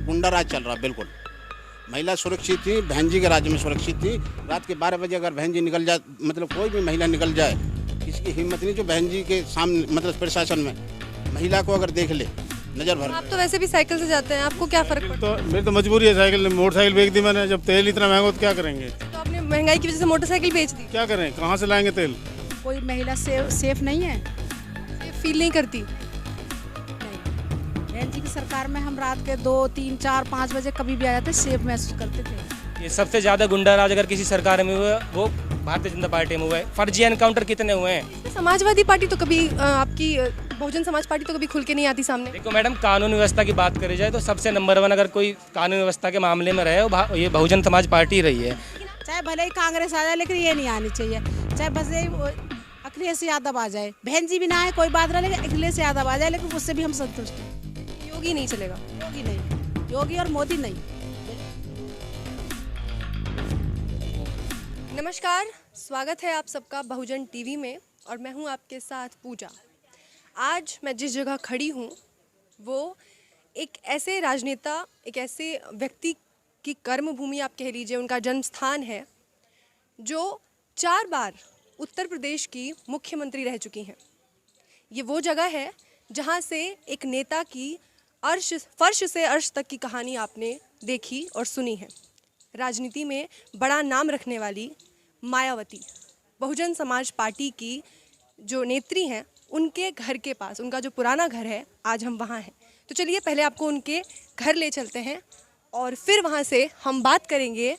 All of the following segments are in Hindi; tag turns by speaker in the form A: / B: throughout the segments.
A: गुंडा राज चल रहा बिल्कुल। महिला सुरक्षित थी, बहन जी के राज्य में सुरक्षित थी। रात के 12 बजे अगर बहन जी निकल जाए, मतलब कोई भी महिला निकल जाए, किसी की हिम्मत नहीं जो बहन जी के सामने, मतलब प्रशासन में महिला को अगर देख ले नज़र भर।
B: आप तो वैसे भी साइकिल से जाते हैं, आपको क्या फ़र्क पड़ता
C: तो मेरी तो मजबूरी है, साइकिल मोटरसाइकिल बेच दी मैंने। जब तेल इतना महंगा हो तो क्या करेंगे?
B: है? तो आपने महंगाई की वजह से मोटरसाइकिल बेच दी,
C: क्या करें, कहाँ से लाएंगे तेल?
D: कोई महिला सेफ नहीं है।
B: ये फील नहीं करती?
D: नहीं, बहन जी की सरकार में हम रात के 2, 3, 4, 5 बजे कभी भी आ जाते, सेफ महसूस करते थे।
E: ये सबसे ज़्यादा गुंडा राज अगर किसी सरकार में हुआ है वो भारतीय जनता पार्टी में हुआ है। फर्जी एनकाउंटर कितने हुए हैं?
B: समाजवादी पार्टी तो कभी आपकी बहुजन समाज पार्टी तो कभी खुल के नहीं आती सामने।
E: देखो मैडम, कानून व्यवस्था की बात करी जाए तो सबसे नंबर 1 अगर कोई कानून व्यवस्था के मामले में रहे वो ये बहुजन समाज पार्टी रही है।
D: चाहे भले ही कांग्रेस आ जाए, लेकिन ये नहीं आनी चाहिए। चाहे बस अखिलेश यादव आ जाए, बहन जी भी ना आए कोई बात नहीं, लेकिन अखिलेश यादव आ जाए, लेकिन उससे भी हम संतुष्ट हैं।
B: योगी नहीं चलेगा?
D: योगी नहीं, योगी और मोदी नहीं।
B: नमस्कार, स्वागत है आप सबका बहुजन टीवी में और मैं हूं आपके साथ पूजा। आज मैं जिस जगह खड़ी हूं वो एक ऐसे राजनेता, एक ऐसे व्यक्ति की कर्म भूमि आप कह लीजिए, उनका जन्म स्थान है, जो 4 बार उत्तर प्रदेश की मुख्यमंत्री रह चुकी हैं। ये वो जगह है जहां से एक नेता की फर्श से अर्श तक की कहानी आपने देखी और सुनी है। राजनीति में बड़ा नाम रखने वाली मायावती, बहुजन समाज पार्टी की जो नेत्री हैं, उनके घर के पास, उनका जो पुराना घर है, आज हम वहाँ हैं। तो चलिए पहले आपको उनके घर ले चलते हैं और फिर वहाँ से हम बात करेंगे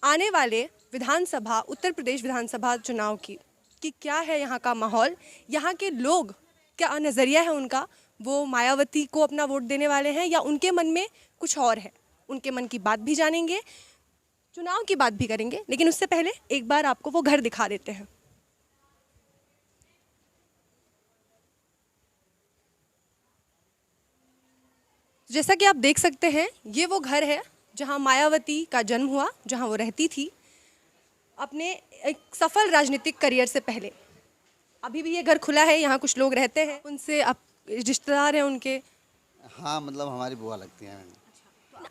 B: आने वाले विधानसभा, उत्तर प्रदेश विधानसभा चुनाव की, कि क्या है यहाँ का माहौल, यहाँ के लोग क्या नज़रिया है उनका, वो मायावती को अपना वोट देने वाले हैं या उनके मन में कुछ और है। उनके मन की बात भी जानेंगे, चुनाव की बात भी करेंगे, लेकिन उससे पहले एक बार आपको वो घर दिखा देते हैं। जैसा कि आप देख सकते हैं, ये वो घर है जहां मायावती का जन्म हुआ, जहां वो रहती थी अपने एक सफल राजनीतिक करियर से पहले। अभी भी ये घर खुला है, यहाँ कुछ लोग रहते हैं, उनसे आप रिश्तेदार हैं उनके?
F: हाँ, मतलब हमारी बुआ लगती हैं।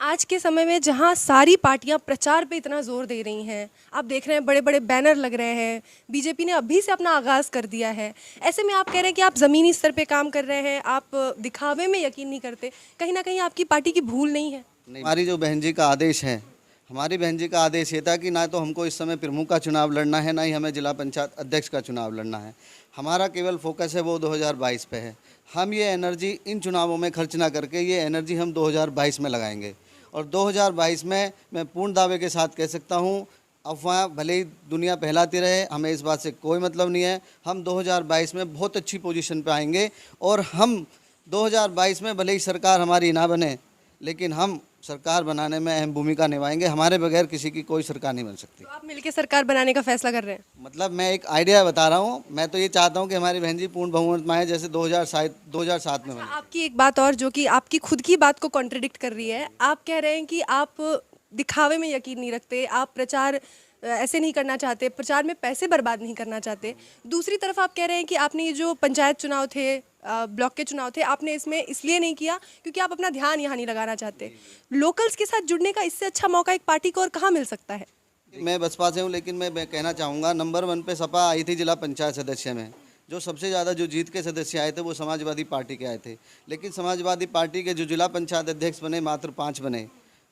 B: आज के समय में जहाँ सारी पार्टियां प्रचार पे इतना जोर दे रही हैं, आप देख रहे हैं बड़े बड़े बैनर लग रहे हैं, बीजेपी ने अभी से अपना आगाज़ कर दिया है। ऐसे में आप कह रहे हैं कि आप ज़मीनी स्तर पे काम कर रहे हैं, आप दिखावे में यकीन नहीं करते, कहीं ना कहीं आपकी पार्टी की भूल नहीं है?
F: हमारी जो बहन जी का आदेश है, हमारी बहन जी का आदेश ये था कि ना तो हमको इस समय प्रमुख का चुनाव लड़ना है, ना ही हमें जिला पंचायत अध्यक्ष का चुनाव लड़ना है। हमारा केवल फोकस है वो 2022 पे है। हम ये एनर्जी इन चुनावों में खर्च ना करके ये एनर्जी हम 2022 में लगाएंगे। और 2022 में मैं पूर्ण दावे के साथ कह सकता हूँ, अफवाह भले ही दुनिया फैलाती रहे, हमें इस बात से कोई मतलब नहीं है। हम 2022 में बहुत अच्छी पोजीशन पे आएंगे और हम 2022 में भले ही सरकार हमारी ना बने, लेकिन हम सरकार बनाने में अहम भूमिका निभाएंगे। हमारे बगैर किसी की कोई सरकार नहीं बन सकती।
B: तो आप मिलकर सरकार बनाने का फैसला कर रहे हैं?
F: मतलब मैं एक आइडिया बता रहा हूँ। मैं तो ये चाहता हूँ कि हमारी बहन जी पूर्ण बहुमत में आए, जैसे 2007 में बनी।
B: आपकी एक बात और जो कि आपकी खुद की बात को कॉन्ट्रडिक्ट कर रही है, आप कह रहे हैं कि आप दिखावे में यकीन नहीं रखते, आप प्रचार ऐसे नहीं करना चाहते, प्रचार में पैसे बर्बाद नहीं करना चाहते। दूसरी तरफ आप कह रहे हैं कि आपने ये जो पंचायत चुनाव थे, ब्लॉक के चुनाव थे, आपने इसमें इसलिए नहीं किया क्योंकि आप अपना ध्यान यहाँ नहीं लगाना चाहते। लोकल्स के साथ जुड़ने का इससे अच्छा मौका एक पार्टी को और कहाँ मिल सकता है?
F: मैं बसपा से हूँ, लेकिन मैं कहना चाहूँगा, नंबर 1 पे सपा आई थी जिला पंचायत सदस्य में। जो सबसे ज़्यादा जो जीत के सदस्य आए थे वो समाजवादी पार्टी के आए थे, लेकिन समाजवादी पार्टी के जो जिला पंचायत अध्यक्ष बने मात्र 5 बने।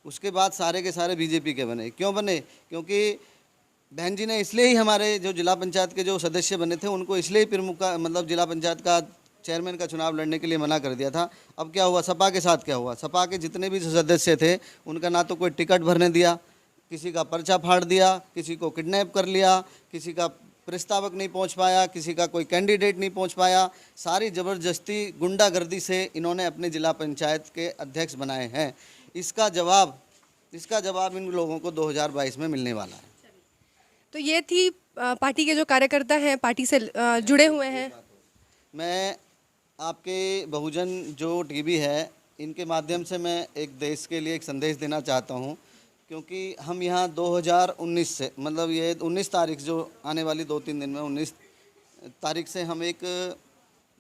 F: उसके बाद सारे के सारे बीजेपी के बने। क्यों बने? क्योंकि बहन जी ने इसलिए ही हमारे जो जिला पंचायत के जो सदस्य बने थे उनको इसलिए ही प्रमुख का, मतलब जिला पंचायत का चेयरमैन का चुनाव लड़ने के लिए मना कर दिया था। अब क्या हुआ, सपा के साथ क्या हुआ, सपा के जितने भी सदस्य थे उनका ना तो कोई टिकट भरने दिया, किसी का पर्चा फाड़ दिया, किसी को किडनैप कर लिया, किसी का प्रस्तावक नहीं पहुंच पाया, किसी का कोई कैंडिडेट नहीं पहुंच पाया। सारी ज़बरदस्ती गुंडागर्दी से इन्होंने अपने जिला पंचायत के अध्यक्ष बनाए हैं। इसका जवाब इन लोगों को 2022 में मिलने वाला है।
B: तो ये थी पार्टी के जो कार्यकर्ता हैं, पार्टी से जुड़े हुए हैं।
F: मैं आपके बहुजन जो टीवी है, इनके माध्यम से मैं एक देश के लिए एक संदेश देना चाहता हूँ, क्योंकि हम यहाँ 2019 से, मतलब ये 19 तारीख जो आने वाली 2-3 दिन में 19 तारीख से हम एक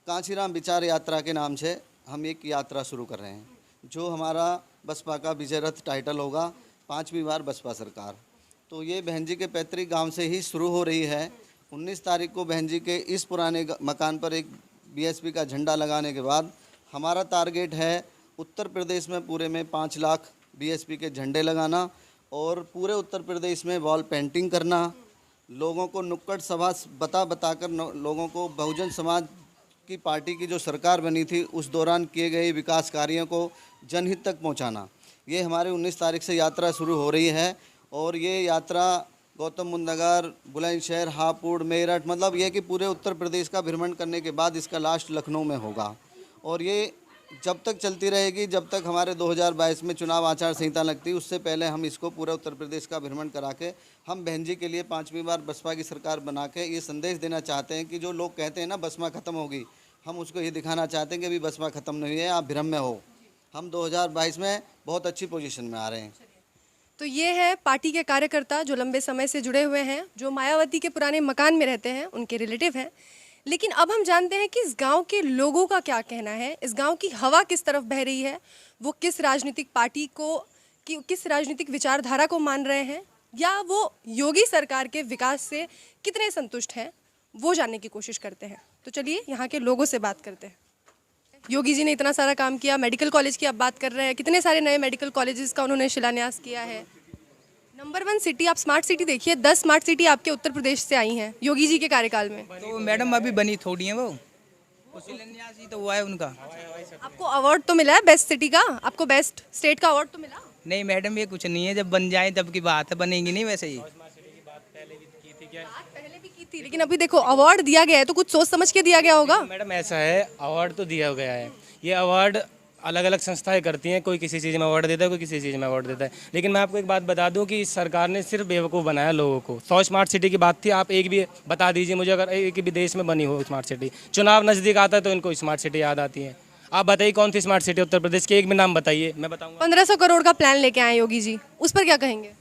F: कांचीराम विचार यात्रा के नाम से हम एक यात्रा शुरू कर रहे हैं, जो हमारा बसपा का विजय रथ टाइटल होगा, 5वीं बार बसपा सरकार। तो ये बहन जी के पैतृक गांव से ही शुरू हो रही है। 19 तारीख को बहन जी के इस पुराने मकान पर एक बीएसपी का झंडा लगाने के बाद हमारा टारगेट है उत्तर प्रदेश में पूरे में 5 लाख बीएसपी के झंडे लगाना और पूरे उत्तर प्रदेश में वॉल पेंटिंग करना, लोगों को नुक्कड़ सभा बताकर लोगों को बहुजन समाज की पार्टी की जो सरकार बनी थी उस दौरान किए गए विकास कार्यों को जनहित तक पहुंचाना। ये हमारे 19 तारीख से यात्रा शुरू हो रही है और ये यात्रा गौतम बुद्ध नगर, बुलंदशहर, हापुड़, मेरठ, मतलब ये कि पूरे उत्तर प्रदेश का भ्रमण करने के बाद इसका लास्ट लखनऊ में होगा। और ये जब तक चलती रहेगी जब तक हमारे 2022 में चुनाव आचार संहिता लगती है, उससे पहले हम इसको पूरा उत्तर प्रदेश का भ्रमण करा के हम बहन जी के लिए 5वीं बार बसपा की सरकार बना के ये संदेश देना चाहते हैं कि जो लोग कहते हैं ना बसपा ख़त्म होगी, हम उसको ये दिखाना चाहते हैं कि अभी बसपा ख़त्म नहीं हुई है, आप भ्रम में हो। हम 2022 में बहुत अच्छी पोजीशन में आ रहे हैं।
B: तो ये है पार्टी के कार्यकर्ता जो लंबे समय से जुड़े हुए हैं, जो मायावती के पुराने मकान में रहते हैं, उनके रिलेटिव हैं। लेकिन अब हम जानते हैं कि इस गांव के लोगों का क्या कहना है, इस गांव की हवा किस तरफ बह रही है, वो किस राजनीतिक पार्टी को किस राजनीतिक विचारधारा को मान रहे हैं, या वो योगी सरकार के विकास से कितने संतुष्ट हैं, वो जानने की कोशिश करते हैं। तो चलिए यहाँ के लोगों से बात करते हैं। योगी जी ने इतना सारा काम किया, मेडिकल कॉलेज की आप बात कर रहे हैं, कितने सारे नए मेडिकल कॉलेजेस का उन्होंने शिलान्यास किया है। नंबर 1 सिटी, आप स्मार्ट सिटी देखिए, 10 स्मार्ट सिटी आपके उत्तर प्रदेश से आई हैं योगी जी के कार्यकाल में।
G: तो मैडम अभी बनी थोड़ी है वो शिलान्यास ही तो हुआ है उनका।
B: आपको अवार्ड तो मिला है बेस्ट सिटी का, आपको बेस्ट स्टेट का अवार्ड तो मिला?
G: नहीं मैडम ये कुछ नहीं है, जब बन जाए तब की बात है, बनेगी नहीं वैसे ही।
B: पहले भी की थी, लेकिन अभी देखो अवार्ड दिया गया है तो कुछ सोच समझ के दिया गया होगा।
E: मैडम ऐसा है, अवार्ड तो दिया गया है, ये अवार्ड अलग अलग संस्थाएं करती हैं, कोई किसी चीज़ में अवार्ड देता है, कोई किसी चीज़ में अवार्ड देता है। लेकिन मैं आपको एक बात बता दूं कि इस सरकार ने सिर्फ बेवकूफ़ बनाया लोगों को। 100 स्मार्ट सिटी की बात थी, आप एक भी बता दीजिए मुझे, अगर एक भी देश में बनी हो स्मार्ट सिटी। चुनाव नज़दीक आता है तो इनको स्मार्ट सिटी याद आती है। आप बताइए कौन सी स्मार्ट सिटी उत्तर प्रदेश की, एक भी नाम बताइए, मैं बताऊँगा।
B: 1500 करोड़ का प्लान लेके आए योगी जी, उस पर क्या कहेंगे?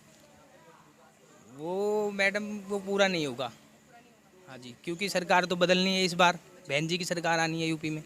G: वो मैडम वो पूरा नहीं होगा। हाँ जी, क्योंकि सरकार तो बदलनी है इस बार, बहन जी की सरकार आनी है यूपी में।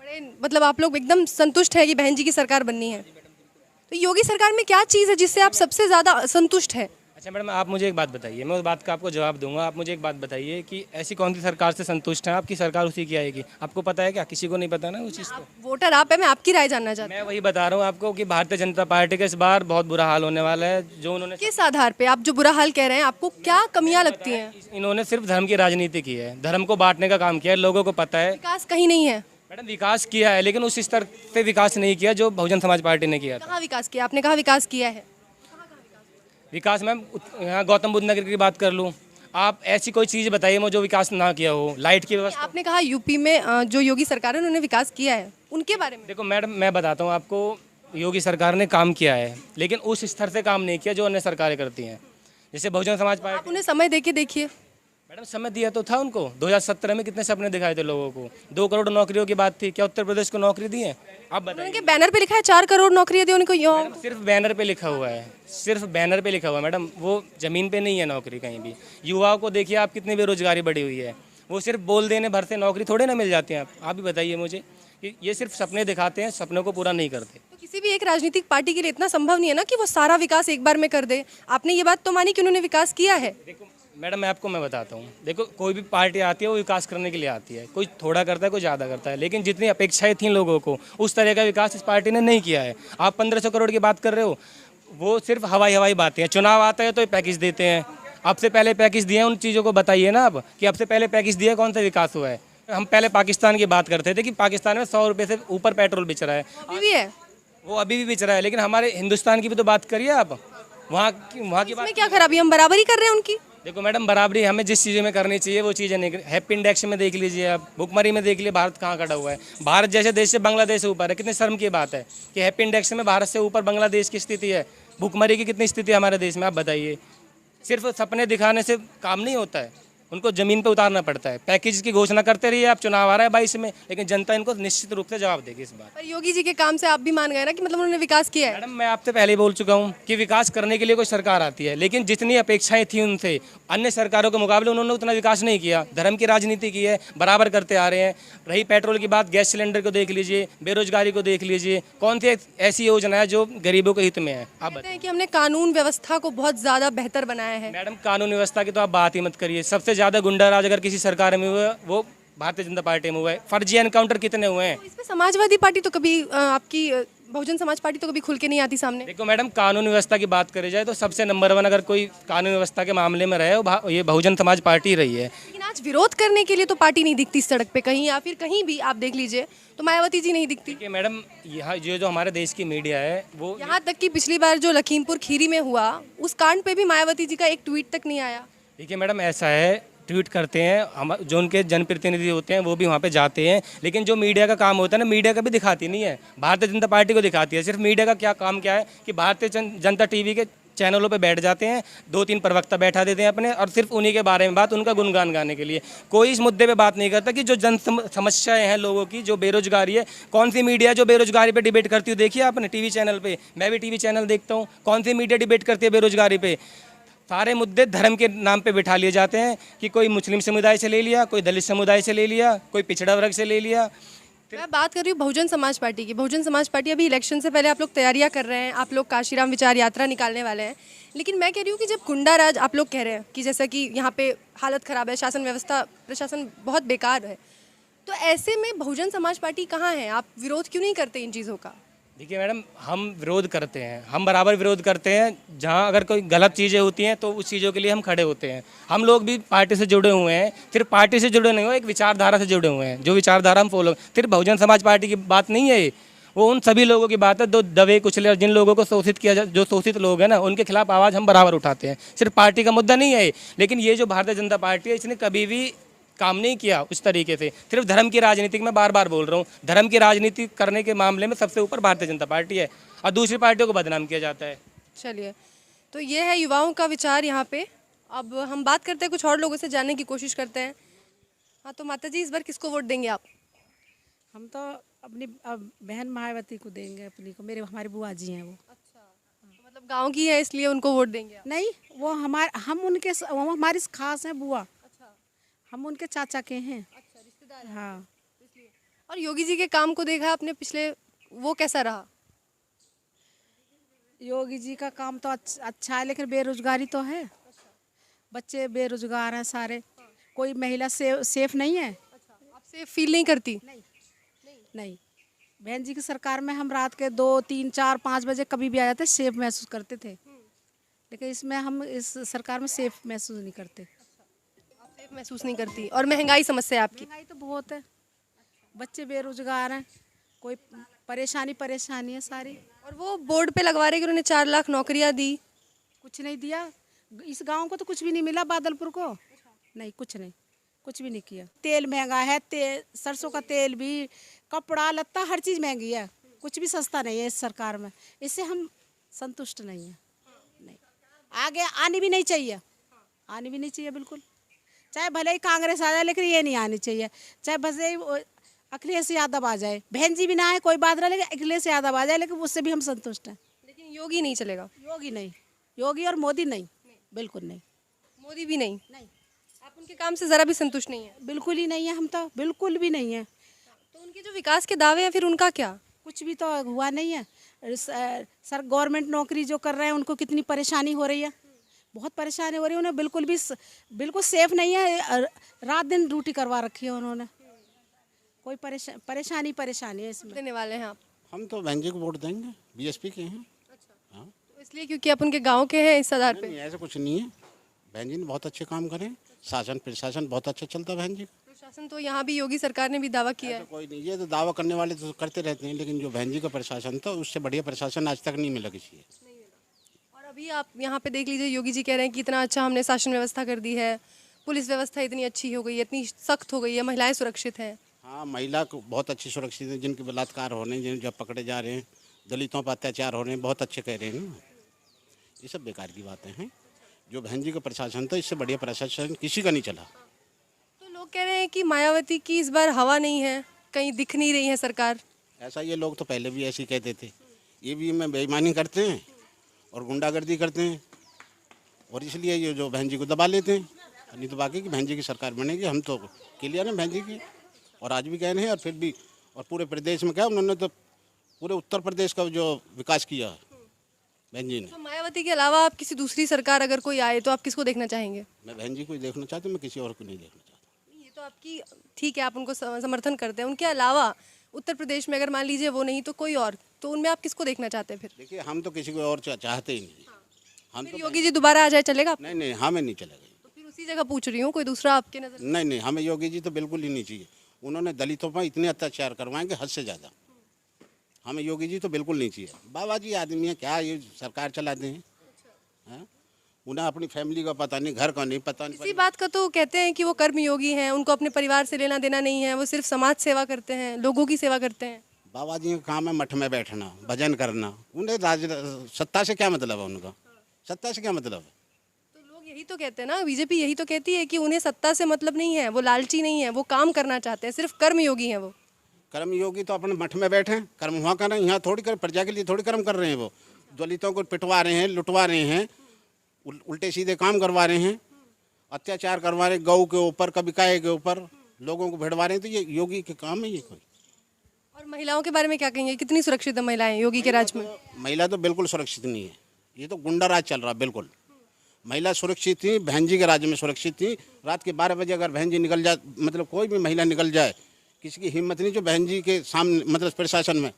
B: बड़े मतलब आप लोग एकदम संतुष्ट है कि बहन जी की सरकार बननी है। तो योगी सरकार में क्या चीज़ है जिससे आप सबसे ज़्यादा संतुष्ट है?
E: अच्छा मैडम, आप मुझे एक बात बताइए, मैं उस बात का आपको जवाब दूंगा। आप मुझे एक बात बताइए कि ऐसी कौन सी सरकार से संतुष्ट हैं? आपकी सरकार उसी की आएगी, आपको पता है क्या? किसी को नहीं पता ना उस चीज़ को।
B: वोटर आप है, मैं आपकी राय जानना चाहती हूँ।
E: मैं वही बता रहा हूँ आपको कि भारतीय जनता पार्टी का इस बार बहुत बुरा हाल होने वाला है। जो उन्होंने
B: किस आधार पे आप जो बुरा हाल कह रहे हैं, आपको क्या कमियां लगती हैं?
E: इन्होंने सिर्फ धर्म की राजनीति की है, धर्म को बांटने का काम किया है। लोगों को पता है
B: विकास कहीं नहीं है।
E: मैडम, विकास किया है लेकिन उस स्तर पे विकास नहीं किया जो बहुजन समाज पार्टी ने किया था।
B: कहाँ विकास किया? आपने कहा विकास किया है।
E: विकास मैम, यहाँ गौतम बुद्ध नगर की बात कर लूँ, आप ऐसी कोई चीज़ बताइए मुझे जो विकास ना किया हो। लाइट की व्यवस्था,
B: आपने कहा यूपी में जो योगी सरकार है उन्होंने विकास किया है, उनके बारे में
E: देखो मैडम मैं बताता हूँ आपको, योगी सरकार ने काम किया है लेकिन उस स्तर से काम नहीं किया जो अन्य सरकारें करती हैं। जैसे बहुजन समाज
B: आप
E: पार्टी,
B: उन्हें समय देके देखिए।
E: मैडम समय दिया तो था उनको। 2017 में कितने सपने दिखाए थे लोगों को, 2 करोड़ नौकरियों की बात थी, क्या उत्तर प्रदेश को नौकरी दी है? आप बताइए।
B: उनके बैनर पे लिखा है 4 करोड़ नौकरियां दी उनको।
E: मैडम, सिर्फ बैनर पे लिखा हुआ है, सिर्फ बैनर पे लिखा हुआ है मैडम, वो ज़मीन पे नहीं है नौकरी कहीं भी। युवाओं को देखिए आप, कितनी बेरोजगारी बढ़ी हुई है। वो सिर्फ बोल देने भर से नौकरी थोड़े ना मिल जाती है। आप भी बताइए मुझे कि ये सिर्फ सपने दिखाते हैं, सपनों को पूरा नहीं करते।
B: तो किसी भी एक राजनीतिक पार्टी के लिए इतना संभव नहीं है ना कि वो सारा विकास एक बार में कर दे। आपने ये बात तो मानी कि उन्होंने विकास किया है।
E: देखो मैडम, मैं बताता हूँ, देखो कोई भी पार्टी आती है वो विकास करने के लिए आती है, कोई थोड़ा करता है कोई ज़्यादा करता है, लेकिन जितनी अपेक्षाएं थी लोगों को उस तरह का विकास इस पार्टी ने नहीं किया है। आप 1500 करोड़ की बात कर रहे हो, वो सिर्फ हवाई बातें हैं। चुनाव आता है तो ये पैकेज देते हैं। अब से पहले पैकेज दिए हैं, उन चीज़ों को बताइए ना आप कि अब से पहले पैकेज दिया कौन सा विकास हुआ है। हम पहले पाकिस्तान की बात करते थे कि पाकिस्तान में 100 रुपये से ऊपर पेट्रोल बिच रहा है,
B: अभी भी है,
E: वो अभी भी बिच रहा है। लेकिन हमारे हिंदुस्तान की भी तो बात करिए आप, वहाँ की बात।
B: इसमें क्या खराबी? हम बराबरी कर रहे हैं उनकी।
E: देखो मैडम, बराबरी हमें जिस चीज़ों में करनी चाहिए वो चीज़ें नहीं। हैप्पी इंडेक्स में देख लीजिए आप, भुखमरी में देख लीजिए, भारत कहाँ खड़ा हुआ है। भारत जैसे देश से बांग्लादेश से ऊपर है। कितने शर्म की बात है कि हैप्पी इंडेक्स में भारत से ऊपर बांग्लादेश की स्थिति है। भुखमरी की कितनी स्थिति है हमारे देश में, आप बताइए। सिर्फ सपने दिखाने से काम नहीं होता है। उनको ज़मीन पे उतारना पड़ता है। पैकेज की घोषणा करते रहिए आप, चुनाव आ रहा है 22 में, लेकिन जनता इनको निश्चित रूप से जवाब देगी इस बार।
B: पर योगी जी के काम से आप भी मान गए ना कि मतलब उन्होंने विकास किया है।
E: मैडम मैं आपसे पहले ही बोल चुका हूँ कि विकास करने के लिए कोई सरकार आती है, लेकिन जितनी अपेक्षाएं थी उनसे अन्य सरकारों के मुकाबले उन्होंने उतना विकास नहीं किया। धर्म की राजनीति की है, बराबर करते आ रहे हैं। रही पेट्रोल की बात, गैस सिलेंडर को देख लीजिए, बेरोजगारी को देख लीजिए, कौन सी ऐसी योजना है जो गरीबों के हित में है? आप
B: कहते हैं कि हमने कानून व्यवस्था को बहुत ज़्यादा बेहतर बनाया है।
E: मैडम कानून व्यवस्था की तो आप बात ही मत करिए। सबसे ज़्यादा गुंडा राज अगर किसी सरकार में हुआ है वो भारतीय जनता पार्टी में हुआ है। फर्जी एनकाउंटर कितने हुए हैं?
B: इसमें समाजवादी पार्टी तो कभी आपकी बहुजन समाज पार्टी तो कभी खुल के नहीं आती सामने।
E: देखो मैडम, कानून व्यवस्था की बात करी जाए तो सबसे नंबर 1 अगर कोई कानून व्यवस्था के मामले में रहे वो ये बहुजन समाज पार्टी रही है।
B: लेकिन आज विरोध करने के लिए तो पार्टी नहीं दिखती सड़क पे कहीं, या फिर कहीं भी आप देख लीजिए तो मायावती जी नहीं दिखती।
E: देखिए मैडम, यहाँ ये जो हमारे देश की मीडिया है वो
B: यहाँ तक कि पिछली बार जो लखीमपुर खीरी में हुआ उस कांड पे भी मायावती जी का एक ट्वीट तक नहीं आया।
E: देखिए मैडम, ऐसा है, ट्वीट करते हैं हम, जो उनके जनप्रतिनिधि होते हैं वो भी वहाँ पे जाते हैं, लेकिन जो मीडिया का काम होता है ना, मीडिया कभी दिखाती नहीं है, भारतीय जनता पार्टी को दिखाती है। सिर्फ मीडिया का क्या काम क्या है कि भारतीय जनता टीवी के चैनलों पे बैठ जाते हैं, 2-3 प्रवक्ता बैठा देते हैं अपने, और सिर्फ उन्हीं के बारे में बात, उनका गुणगान गाने के लिए। कोई इस मुद्दे पे बात नहीं करता कि जो जन समस्याएं हैं लोगों की, जो बेरोजगारी है। कौन सी मीडिया जो बेरोजगारी पे डिबेट करती है? देखिए आपने टीवी चैनल पे, मैं भी टीवी चैनल देखता हूँ, कौन सी मीडिया डिबेट करती है बेरोजगारी पे? सारे मुद्दे धर्म के नाम पे बिठा लिए जाते हैं कि कोई मुस्लिम समुदाय से ले लिया, कोई दलित समुदाय से ले लिया, कोई पिछड़ा वर्ग से ले लिया।
B: मैं बात कर रही हूँ बहुजन समाज पार्टी की। बहुजन समाज पार्टी अभी इलेक्शन से पहले आप लोग तैयारियां कर रहे हैं, आप लोग काशीराम विचार यात्रा निकालने वाले हैं, लेकिन मैं कह रही हूँ कि जब गुंडा राज आप लोग कह रहे हैं कि जैसा कि यहाँ पे हालत ख़राब है, शासन व्यवस्था प्रशासन बहुत बेकार है, तो ऐसे में बहुजन समाज पार्टी कहाँ है? आप विरोध क्यों नहीं करते इन चीज़ों का?
E: देखिए मैडम, हम विरोध करते हैं, हम बराबर विरोध करते हैं। जहां अगर कोई गलत चीज़ें होती हैं तो उस चीज़ों के लिए हम खड़े होते हैं। हम लोग भी पार्टी से जुड़े हुए हैं, सिर्फ पार्टी से जुड़े नहीं हुए, एक विचारधारा से जुड़े हुए हैं, जो विचारधारा हम फॉलो। सिर्फ बहुजन समाज पार्टी की बात नहीं है ये, वो उन सभी लोगों की बात है जो दबे कुचले और जिन लोगों को शोषित किया जो शोषित लोग हैं ना, उनके खिलाफ आवाज़ हम बराबर उठाते हैं। सिर्फ पार्टी का मुद्दा नहीं है। लेकिन ये जो भारतीय जनता पार्टी है, इसने कभी भी काम नहीं किया उस तरीके से। सिर्फ धर्म की राजनीति, मैं बार बार बोल रहा हूँ, धर्म की राजनीति करने के मामले में सबसे ऊपर भारतीय जनता पार्टी है और दूसरी पार्टियों को बदनाम किया जाता है।
B: चलिए, तो ये है युवाओं का विचार यहाँ पे। अब हम बात करते हैं, कुछ और लोगों से जानने की कोशिश करते हैं। हाँ, तो माता जी इस बार किसको वोट देंगे आप?
D: हम तो अपनी बहन मायावती को देंगे, अपनी को। मेरे हमारी बुआ जी हैं वो।
B: अच्छा, तो मतलब गांव की है इसलिए उनको वोट देंगे आप?
D: नहीं, वो वो हमारी खास हैं बुआ।
B: अच्छा,
D: हम उनके चाचा के हैं।
B: अच्छा, रिश्तेदार हैं
D: हाँ।
B: इसलिए। और योगी जी के काम को देखा आपने पिछले, वो कैसा रहा?
D: योगी जी का काम तो अच्छा है, लेकिन बेरोजगारी तो है। बच्चे बेरोजगार हैं सारे, कोई महिला सेफ नहीं है।
B: अच्छा, आप सेफ फील नहीं करती?
D: नहीं, बहन जी की सरकार में हम रात के 2, 3, 4, 5 बजे कभी भी आ जाते, सेफ महसूस करते थे। लेकिन इसमें हम इस सरकार में सेफ महसूस नहीं करते।
B: आप सेफ महसूस नहीं करती? और महंगाई समस्या है आपकी?
D: महंगाई तो बहुत है, बच्चे बेरोजगार हैं, कोई परेशानी है सारी।
B: और वो बोर्ड पे लगवा रहे कि उन्होंने 4 लाख नौकरियां दी।
D: कुछ नहीं दिया, इस गांव को तो कुछ भी नहीं मिला, बादलपुर को नहीं, कुछ भी नहीं किया। तेल महंगा है, सरसों का तेल भी, कपड़ा लत्ता हर चीज़ महंगी है, कुछ भी सस्ता नहीं है इस सरकार में। इससे हम संतुष्ट नहीं हैं। नहीं, आगे आनी भी नहीं चाहिए, बिल्कुल। चाहे भले ही कांग्रेस आ जाए, लेकिन ये नहीं आनी चाहिए। चाहे भले ही अखिलेश यादव आ जाए, बहन जी भी ना आए कोई बात नहीं, लेकिन अखिलेश यादव आ जाए, लेकिन उससे भी हम संतुष्ट हैं।
B: लेकिन योगी नहीं चलेगा?
D: योगी नहीं, योगी और मोदी नहीं, बिल्कुल नहीं।
B: मोदी भी नहीं? आप उनके काम से ज़रा भी संतुष्ट नहीं है?
D: बिल्कुल ही नहीं है, हम तो बिल्कुल भी नहीं है।
B: तो उनके जो विकास के दावे हैं फिर उनका क्या?
D: कुछ भी तो हुआ नहीं है। सर गवर्नमेंट नौकरी जो कर रहे हैं उनको कितनी परेशानी हो रही है, बहुत परेशानी हो रही है उन्हें। बिल्कुल सेफ नहीं है, रात दिन ड्यूटी करवा रखी है उन्होंने। कोई परेशानी है इसमें।
B: देने वाले हैं आप?
A: हम तो बहन जी को वोट देंगे, बीएसपी के हैं। हाँ,
B: तो इसलिए क्योंकि आप उनके गांव के हैं, इस आधार पे?
A: नहीं, ऐसा कुछ नहीं है। बहन जी ने बहुत अच्छे काम करे, शासन प्रशासन बहुत अच्छा चलता है बहन जी का।
B: प्रशासन तो यहाँ भी योगी सरकार ने भी दावा किया है।
A: तो कोई नहीं, ये तो दावा करने वाले तो करते रहते हैं, लेकिन जो बहन जी का प्रशासन था उससे बढ़िया प्रशासन आज तक नहीं मिला किसी।
B: और अभी आप यहाँ पे देख लीजिए, योगी जी कह रहे हैं कि इतना अच्छा हमने शासन व्यवस्था कर दी है, पुलिस व्यवस्था इतनी अच्छी हो गई है, इतनी सख्त हो गई है, महिलाएं सुरक्षित हैं।
A: हाँ, महिला को बहुत अच्छी सुरक्षित है, जिनके बलात्कार हो रहे हैं, जिन जब पकड़े जा रहे हैं, दलितों पर अत्याचार हो रहे हैं, बहुत अच्छे कह रहे हैं ना। ये सब बेकार की बातें हैं। जो बहन जी का प्रशासन था, इससे बढ़िया प्रशासन किसी का नहीं चला।
B: तो लोग कह रहे हैं कि मायावती की इस बार हवा नहीं है, कहीं दिख नहीं रही है सरकार।
A: ऐसा ये लोग तो पहले भी ऐसे ही कहते थे, ये भी में बेईमानी करते हैं और गुंडागर्दी करते हैं, और इसलिए ये जो बहन जी को दबा लेते हैं। नहीं तो बाकी की बहन जी की सरकार बनेगी, हम तो क्लियर हैं बहन जी की, और आज भी कह रहे हैं। और फिर भी और पूरे प्रदेश में क्या उन्होंने तो पूरे उत्तर प्रदेश का जो विकास किया है बहन जी ने।
B: तो मायावती के अलावा आप किसी दूसरी सरकार अगर कोई आए तो आप किसको देखना चाहेंगे?
A: मैं बहन जी को ही देखना चाहता हूँ, मैं किसी और को नहीं देखना चाहता।
B: ये तो आपकी ठीक है, आप उनको समर्थन करते हैं। उनके अलावा उत्तर प्रदेश में अगर मान लीजिए वो नहीं तो कोई और, तो उनमें आप किसको देखना चाहते हैं फिर?
A: देखिए, हम तो किसी को और चाहते ही नहीं। हम
B: फिर
A: तो
B: योगी जी दोबारा आ जाए चलेगा आपको?
A: नहीं, हमें नहीं चलेगा।
B: तो फिर उसी जगह पूछ रही हूँ, कोई दूसरा आपके नजर?
A: नहीं, हमें योगी जी तो बिल्कुल ही नहीं चाहिए। उन्होंने दलितों पर इतने अत्याचार करवाएंगे हद से ज़्यादा। हमें योगी जी तो बिल्कुल नहीं चाहिए। बाबा जी आदमी है, क्या ये सरकार चलाते हैं? हाँ? उन्हें अपनी फैमिली का पता नहीं, घर का नहीं पता नहीं।
B: इसी बात का तो कहते हैं कि वो कर्मयोगी हैं, उनको अपने परिवार से लेना देना नहीं है, वो सिर्फ समाज सेवा करते हैं, लोगों की सेवा करते हैं।
A: बाबा जी का काम है मठ में बैठना, भजन करना। उन्हें सत्ता से क्या मतलब है? उनका सत्ता से क्या मतलब है?
B: तो लोग यही तो कहते हैं ना, बीजेपी यही तो कहती है कि उन्हें सत्ता से मतलब नहीं है, वो लालची नहीं है, वो काम करना चाहते हैं, सिर्फ कर्मयोगी हैं वो।
A: कर्मयोगी तो अपने मठ में बैठे, कर्म वहाँ करें, यहाँ थोड़ी कर, प्रजा के लिए थोड़ी कर्म कर रहे हैं। वो दलितों को पिटवा रहे हैं, लुटवा रहे हैं, उल्टे सीधे काम करवा रहे हैं, अत्याचार करवा रहे हैं गऊ के ऊपर, कभी गाय के ऊपर, लोगों को भिड़वा रहे हैं। तो ये योगी के काम है ये कोई?
B: और महिलाओं के बारे में क्या कहेंगे, कितनी सुरक्षित है महिलाएं योगी के राज में?
A: महिला तो बिल्कुल सुरक्षित नहीं है, ये तो गुंडा राज चल रहा है। बिल्कुल महिला सुरक्षित थी, बहन जी के राज्य में सुरक्षित थी। रात के 12 बजे अगर बहन जी निकल जाए, मतलब कोई भी महिला निकल जाए, किसी की हिम्मत नहीं जो बहन जी के सामने, मतलब प्रशासन में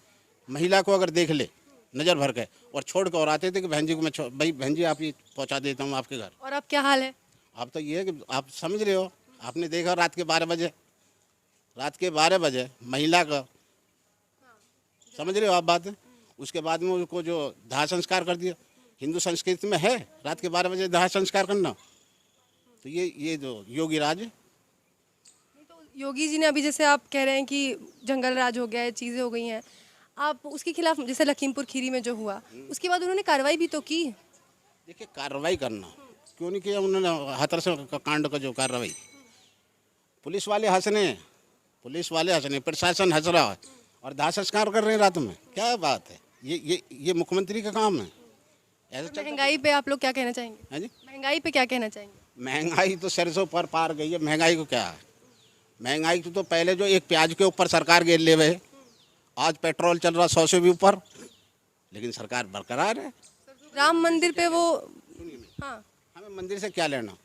A: महिला को अगर देख ले नज़र भर के और छोड़ कर और आते थे कि बहन जी को मैं भाई बहन जी आप ये पहुंचा देता हूँ आपके घर।
B: और अब क्या हाल है?
A: अब तो ये है कि आप समझ रहे हो, आपने देखा रात के 12 बजे महिला का, समझ रहे हो आप बात? उसके बाद में उसको जो दाह संस्कार कर दिया। हिंदू संस्कृति में है रात के 12 बजे दाह संस्कार करना। तो ये जो योगी राज है।
B: तो योगी जी ने अभी जैसे आप कह रहे हैं कि जंगल राज हो गया है, चीज़ें हो गई हैं, आप उसके खिलाफ, जैसे लखीमपुर खीरी में जो हुआ उसके बाद उन्होंने कार्रवाई भी तो की।
A: देखिए, कार्रवाई करना क्यों नहीं किया उन्होंने? हाथरस का कांड का जो कार्रवाई, पुलिस वाले हंस रहे हैं, प्रशासन हंस रहा है और दाह संस्कार कर रहे हैं रात में। क्या बात है? ये मुख्यमंत्री का काम है। ऐसा
B: महंगाई पे आप लोग क्या कहना चाहेंगे?
A: है जी,
B: महंगाई पे क्या कहना चाहेंगे?
A: महंगाई तो सरसों पर पार गई है। महंगाई को क्या है? महंगाई तो पहले जो एक प्याज के ऊपर सरकार गिर ले हुए, आज पेट्रोल चल रहा 100 से भी ऊपर, लेकिन सरकार बरकरार है।
B: राम मंदिर पे वो, हाँ,
A: हमें मंदिर से क्या लेना?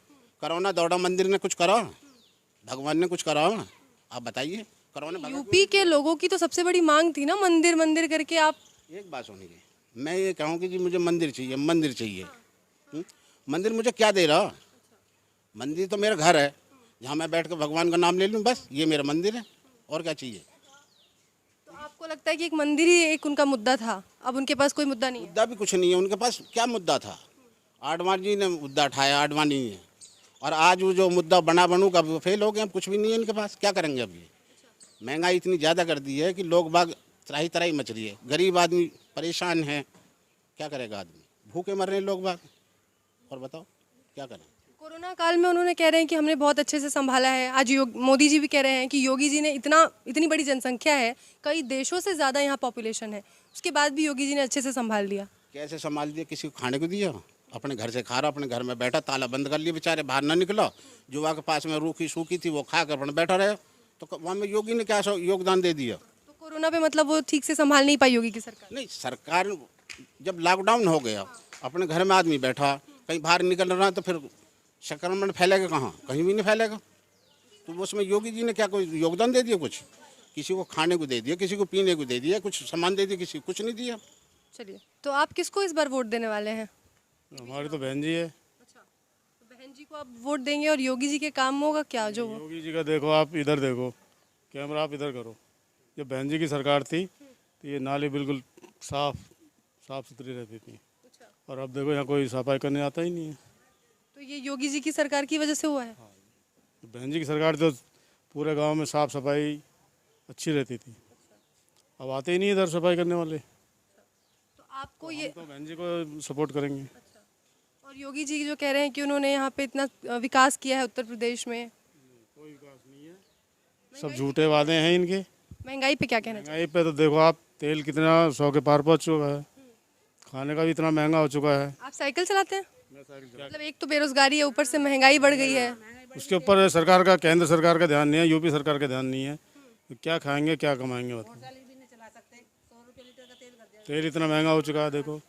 A: कोरोना दौड़ा मंदिर ने कुछ करा? भगवान ने कुछ करा? आप बताइए। कोरोना
B: यूपी के लोगों की तो सबसे बड़ी मांग थी ना, मंदिर मंदिर करके। आप
A: एक बात सुनिए, मैं ये कहूँ कि जी मुझे मंदिर चाहिए, मंदिर चाहिए। मंदिर मुझे क्या दे रहा? मंदिर तो मेरा घर है, जहाँ मैं बैठ कर भगवान का नाम ले लूँ, बस ये मेरा मंदिर है। और क्या चाहिए?
B: तो आपको लगता है कि एक मंदिर ही एक उनका मुद्दा था, अब उनके पास कोई मुद्दा नहीं है?
A: मुद्दा भी कुछ नहीं है उनके पास। क्या मुद्दा था? आडवाणी जी ने मुद्दा उठाया, आडवाणी ने, और आज वो जो मुद्दा बना बनू का वो फेल हो गया। अब कुछ भी नहीं है इनके पास। क्या करेंगे? अब ये महंगाई इतनी ज़्यादा कर दी है कि लोग बाग त्राही तराही मच रही है, गरीब आदमी परेशान है। क्या करेगा आदमी? भूखे मर रहे हैं लोग बाग। और बताओ क्या करें?
B: कोरोना काल में उन्होंने कह रहे हैं कि हमने बहुत अच्छे से संभाला है। आज मोदी जी भी कह रहे हैं कि योगी जी ने इतनी बड़ी जनसंख्या है, कई देशों से ज़्यादा यहाँ पॉपुलेशन है, उसके बाद भी योगी जी ने अच्छे से संभाल लिया।
A: कैसे संभाल दिया? किसी को खाने को दिया? अपने घर से खा रहा, अपने घर में बैठा, ताला बंद कर लिया, बेचारे बाहर ना निकला। जुआ के पास में रूखी सूखी थी, वो खा कर अपने बैठा रहे। तो वहाँ में योगी ने क्या योगदान दे दिया?
B: तो कोरोना पे मतलब वो ठीक से संभाल नहीं पाई योगी की सरकार?
A: नहीं, सरकार जब लॉकडाउन हो गया, अपने घर में आदमी बैठा, कहीं बाहर निकल रहा, तो फिर संक्रमण फैलेगा कहाँ? कहीं भी नहीं फैलेगा। तो उसमें योगी जी ने क्या कोई योगदान दे दिया? कुछ किसी को खाने को दे दिया, किसी को पीने को दे दिया, कुछ सामान दे दिया, किसी को कुछ नहीं दिया।
B: चलिए, तो आप किसको इस बार वोट देने वाले हैं?
C: हमारी तो बहन जी है।
B: तो बहन जी को आप वोट देंगे और योगी जी के काम होगा क्या? जो
C: योगी जी का देखो, आप इधर देखो, कैमरा आप इधर करो। जब बहन जी की सरकार थी तो ये नाली बिल्कुल साफ सुथरी रहती थी, और अब देखो यहाँ कोई सफाई करने आता ही नहीं है।
B: तो ये योगी जी की सरकार की वजह से हुआ है?
C: तो बहन जी की सरकार तो पूरे गांव में साफ सफाई अच्छी रहती थी, अब आते ही नहीं इधर सफाई करने वाले।
B: तो आपको ये,
C: तो बहन जी को सपोर्ट करेंगे।
B: और और योगी जी जो कह रहे हैं कि उन्होंने यहाँ पे इतना विकास किया है उत्तर प्रदेश में।
C: सब झूठे वादे हैं इनके।
B: महंगाई पे क्या कहना चाहिए?
C: महंगाई पे तो देखो आप, तेल कितना 100 के पार पहुंच चुका है, खाने का भी इतना महंगा हो चुका है।
B: आप साइकिल चलाते हैं? मतलब एक तो बेरोजगारी है, ऊपर से महंगाई बढ़ गई है।
C: उसके ऊपर सरकार का, केंद्र सरकार का ध्यान नहीं है, यूपी सरकार का ध्यान नहीं है। तो क्या खाएंगे, क्या कमाएंगे बताओ। तेल इतना महंगा हो चुका है देखो,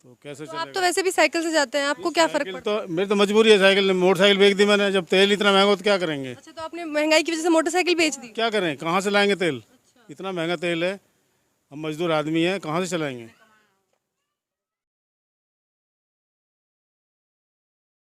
C: तो कैसे
B: तो आप तो वैसे भी साइकिल से जाते हैं, आपको क्या फर्क पड़ता है?
C: तो मेरी तो मजबूरी है, साइकिल मोटरसाइकिल बेच दी मैंने। जब तेल इतना महंगा हो तो क्या करेंगे?
B: अच्छा, तो आपने महंगाई की वजह से मोटरसाइकिल बेच दी?
C: क्या करें, कहाँ से लाएंगे तेल? इतना महंगा तेल है, हम मजदूर आदमी हैं, कहाँ से चलाएंगे?